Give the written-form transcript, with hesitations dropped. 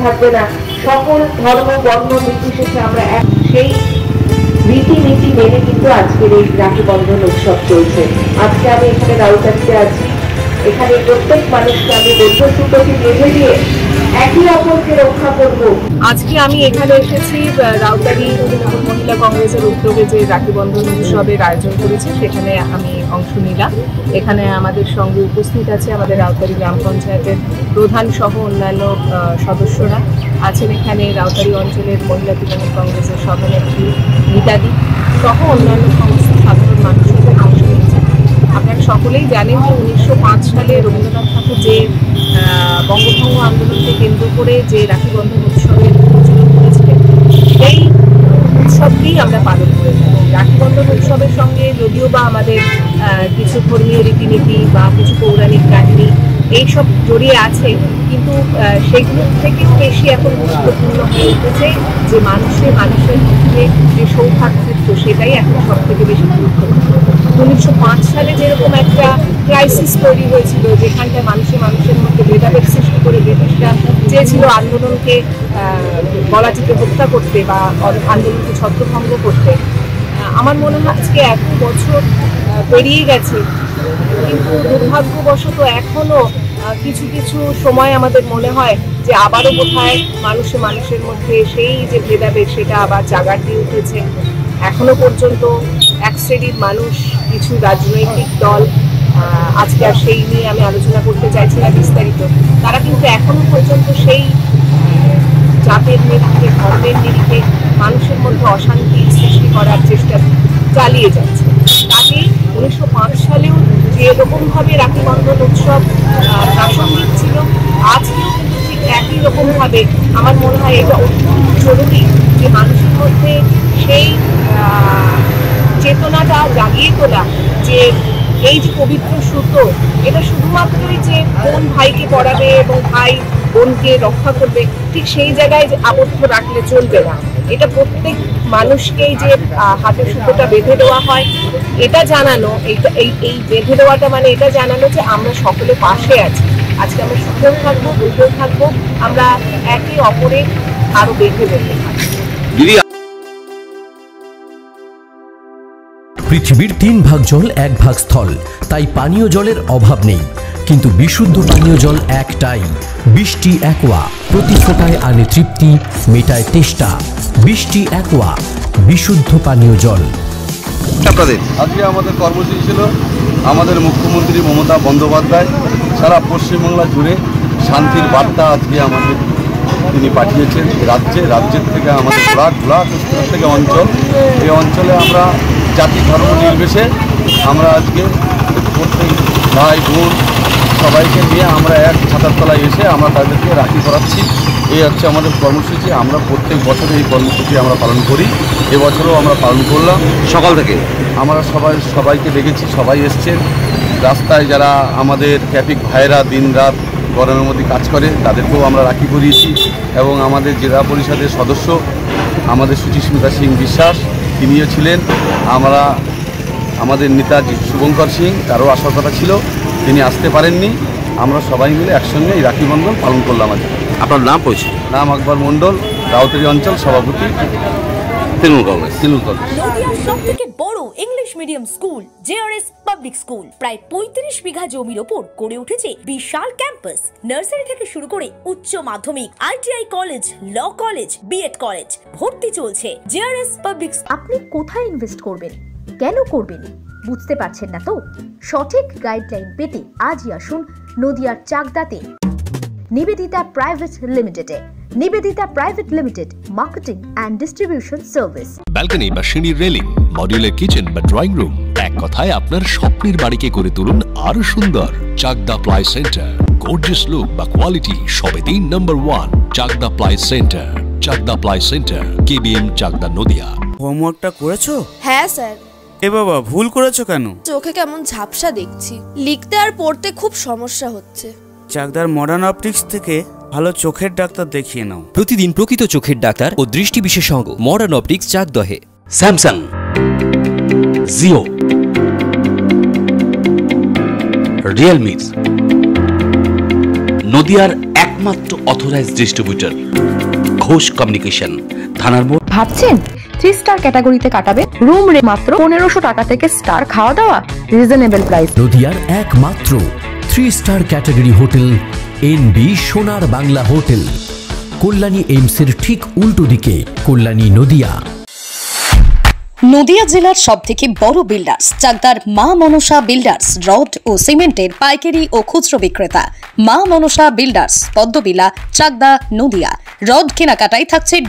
থাকবে না, সকল ধর্ম বর্ণ নির্বিশেষে আমরা সেই রীতিনীতি মেনে কিন্তু আজকের এই রাখি বন্ধন উৎসব চলছে। আজকে আমি এখানে রাউতারিতে আছি, এখানে প্রত্যেক মানুষকে আমি বৌদ্ধ সুতোকে বেঁধে দিয়ে একই অপরকে রক্ষা করব। আজকে আমি এখানে এসেছি রাউতারি মহিলা কংগ্রেসের উদ্যোগে যে রাখি বন্ধন উৎসবের আয়োজন করেছে সেখানে আমি অংশ নিলাম। এখানে আমাদের সঙ্গে উপস্থিত আছে আমাদের রাউতারি গ্রাম পঞ্চায়েতের প্রধান সহ অন্যান্য সদস্যরা আছেন। এখানে রাউতারি অঞ্চলের মহিলা তৃণমূল কংগ্রেসের সভানেত্রী মিতাদি সহ অন্যান্য সমস্ত সাধারণ মানুষের অংশ নিয়েছেন। আপনারা সকলেই জানেন যে 1905 সালে রবীন্দ্রনাথ ঠাকুর যে বঙ্গভঙ্গ আন্দোলনকে কেন্দ্র করে যে রাখি বন্ধন উৎসবের সূচনা করেছিলেন, সেই উৎসবকেই আমরা পালন করে থাকি। রাখি বন্ধন উৎসবের সঙ্গে যদিও বা আমাদের কিছু ধর্মীয় রীতিনীতি বা কিছু পৌরাণিক কাহিনী এইসব জড়িয়ে আছে, কিন্তু সেগুলো থেকেও বেশি এখন গুরুত্বপূর্ণ হয়ে উঠেছে যে মানুষের মধ্যে যে সৌহার্দ্য, সেটাই এখন সব থেকে বেশি গুরুত্বপূর্ণ। 1905 সালে যেরকম একটা ক্রাইসিস তৈরি হয়েছিল, যেখানটায় মানুষের মধ্যে ভেদাভেদ সৃষ্টি করে ব্রিটিশরা চেয়েছিল আন্দোলনকে গলা টিপে হত্যা করতে বা আন্দোলনকে ছত্রভঙ্গ করতে। আমার মনে হয় আজকে 1 বছর পেরিয়ে গেছে, কিন্তু দুর্ভাগ্যবশত এখনও কিছু কিছু সময় আমাদের মনে হয় যে আবারও কোথায় মানুষের মধ্যে সেই যে ভেদাভেদ সেটা আবার জাগার দিয়ে উঠেছে। এখনো পর্যন্ত এক শ্রেণীর মানুষ, কিছু রাজনৈতিক দল, আজকে আর সেই নিয়ে আমি আলোচনা করতে চাইছি না বিস্তারিত, তারা কিন্তু এখনো পর্যন্ত সেই জাতের নিরিখে, ধর্মের নিরিখে মানুষের মধ্যে অশান্তি সৃষ্টি করার চেষ্টা চালিয়ে যাচ্ছে। কাজেই 1905 সালেও যেরকমভাবে রাখি বন্ধন উৎসব প্রাসঙ্গিক ছিল, আজকেও কিন্তু ঠিক একই রকমভাবে আমার মনে হয় এটা অত্যন্ত জরুরি যে মানুষের মধ্যে সেই চেতনাটা জাগিয়ে তোলা যে এই যে পবিত্র সুতো, এটা শুধুমাত্রই যে বোন ভাইকে পড়াবে এবং ভাই বোনকে রক্ষা করবে, ঠিক সেই জায়গায় আবদ্ধ রাখলে চলবে না। এটা প্রত্যেক মানুষকেই যে হাতে সুতোটা বেঁধে দেওয়া হয় এটা জানানো, এই বেঁধে দেওয়াটা মানে এটা জানানো যে আমরা সকলে পাশে আছি। আজকে আমরা সুখেও থাকবো, দুঃখেও থাকবো, আমরা একে অপরের আরো বেঁধে থাকবো। পৃথিবীর 3 ভাগ জল 1 ভাগ স্থল, তাই পানীয় জলের অভাব নেই, কিন্তু বিশুদ্ধ পানীয় জল একটাই, বৃষ্টি অ্যাকোয়া। প্রতি ফোঁটায় আনে তৃপ্তি, মেটায় তেষ্টা। বৃষ্টি অ্যাকোয়া, বিশুদ্ধ পানীয় জল। আজকে আমাদের কর্মসূচি ছিল আমাদের মুখ্যমন্ত্রী মমতা বন্দ্যোপাধ্যায় সারা পশ্চিমবাংলা জুড়ে শান্তির বার্তা আজকে আমাদের তিনি পাঠিয়েছেন রাজ্যের থেকে আমাদের ব্লক থেকে অঞ্চল, এই অঞ্চলে আমরা জাতি ধর্ম নির্বিশেষে আমরা আজকে প্রত্যেক ভাই বোন সবাইকে নিয়ে আমরা এক ছাতার তলায় এসে আমরা তাদেরকে রাখি পরাচ্ছি। এই হচ্ছে আমাদের কর্মসূচি। আমরা প্রত্যেক বছর এই কর্মসূচি আমরা পালন করি, এবছরও আমরা পালন করলাম। সকাল থেকে আমরা সবাইকে দেখেছি, সবাই এসছেন। রাস্তায় যারা আমাদের ট্রাফিক ভাইরা দিন রাত গরমের মধ্যে কাজ করে তাদেরকেও আমরা রাখি পরিয়েছি, এবং আমাদের জেলা পরিষদের সদস্য আমাদের সুচিস্মিতা সিং বিশ্বাস তিনিও ছিলেন। আমাদের নেতা শুভঙ্কর সিং, তারও আসার কথা ছিল, তিনি আসতে পারেননি। আমরা সবাই মিলে একসঙ্গে এই রাখি বন্ধন পালন করলাম। আজকে আপনার নাম পরিচয়? নাম আকবর মণ্ডল, রাউতারি অঞ্চল সভাপতি, তৃণমূল কংগ্রেস। নদিয়ার সবথেকে বড় English medium school JRS public school প্রায় 35 বিঘা জমির ওপর গড়ে উঠেছে বিশাল ক্যাম্পাস। নার্সারি থেকে শুরু করে উচ্চ মাধ্যমিক, ITI college, law college, BEd college, ভর্তি চলছে জেআরএস পাবলিক। আপনি কোথায় ইনভেস্ট করবেন, কেন করবেন বুঝতে পারছেন না তো? সঠিক গাইডলাইন পেতে আজই আসুন নদিয়ার চাকদাতে নিবেদিতা প্রাইভেট লিমিটেডে। Nivedita private limited, marketing and distribution service. Balcony বা সিঁড়ির রেলিং, মডিউলার কিচেন বা ড্রয়িং রুম, এক কথায় আপনার স্বপ্নের বাড়িকে করে তুলুন আরো সুন্দর। Chakdah ply centre, gorgeous look বা কোয়ালিটি সবেতেই number 1। Chakdah ply centre, Chakdah ply centre, KBM, Chakdah, Nadia. হোমওয়ার্কটা করেছো? হ্যাঁ স্যার। এ বাবা, ভুল করেছো কেন? চোখে কেমন ঝাপসা দেখছি, লিখতে আর পড়তে খুব সমস্যা হচ্ছে। চাকদার মডার্ন অপটিক্স থেকে ভালো চোখের ডাক্তার দেখিয়ে নাও। প্রতিদিন প্রকৃত চোখের ডাক্তার ও দৃষ্টি বিশেষজ্ঞ মডার্ন অপটিক্স চাকদহে। স্যামসাং, জিও, রিয়েলমি, নদিয়ার একমাত্র অথরাইজড ডিস্ট্রিবিউটর ঘোষ কমিউনিকেশন, থানার মোড়। ভাবছেন 3 স্টার ক্যাটাগরিতে কাটাবে? রুম রে মাত্র 1500 টাকা থেকে স্টার, খাওয়া দাওয়া রিজনেবল প্রাইস। নদিয়ার একমাত্র 3 স্টার ক্যাটাগরি হোটেল এনবি সোনার বাংলা হোটেল, কল্যাণী এইমসের ঠিক উল্টো দিকে, কল্যাণী নদিয়া। নদিয়া জেলার সবথেকে বড় বিল্ডার্স চাকদার মা মনসা বিল্ডার্স, রড ও সিমেন্টের পাইকারি ও খুচরো বিক্রেতা। মা মনসা বিল্ডার্স, পদ্মবিলা, চাকদা, নদিয়া। রড কেনাকাটায় থাকছে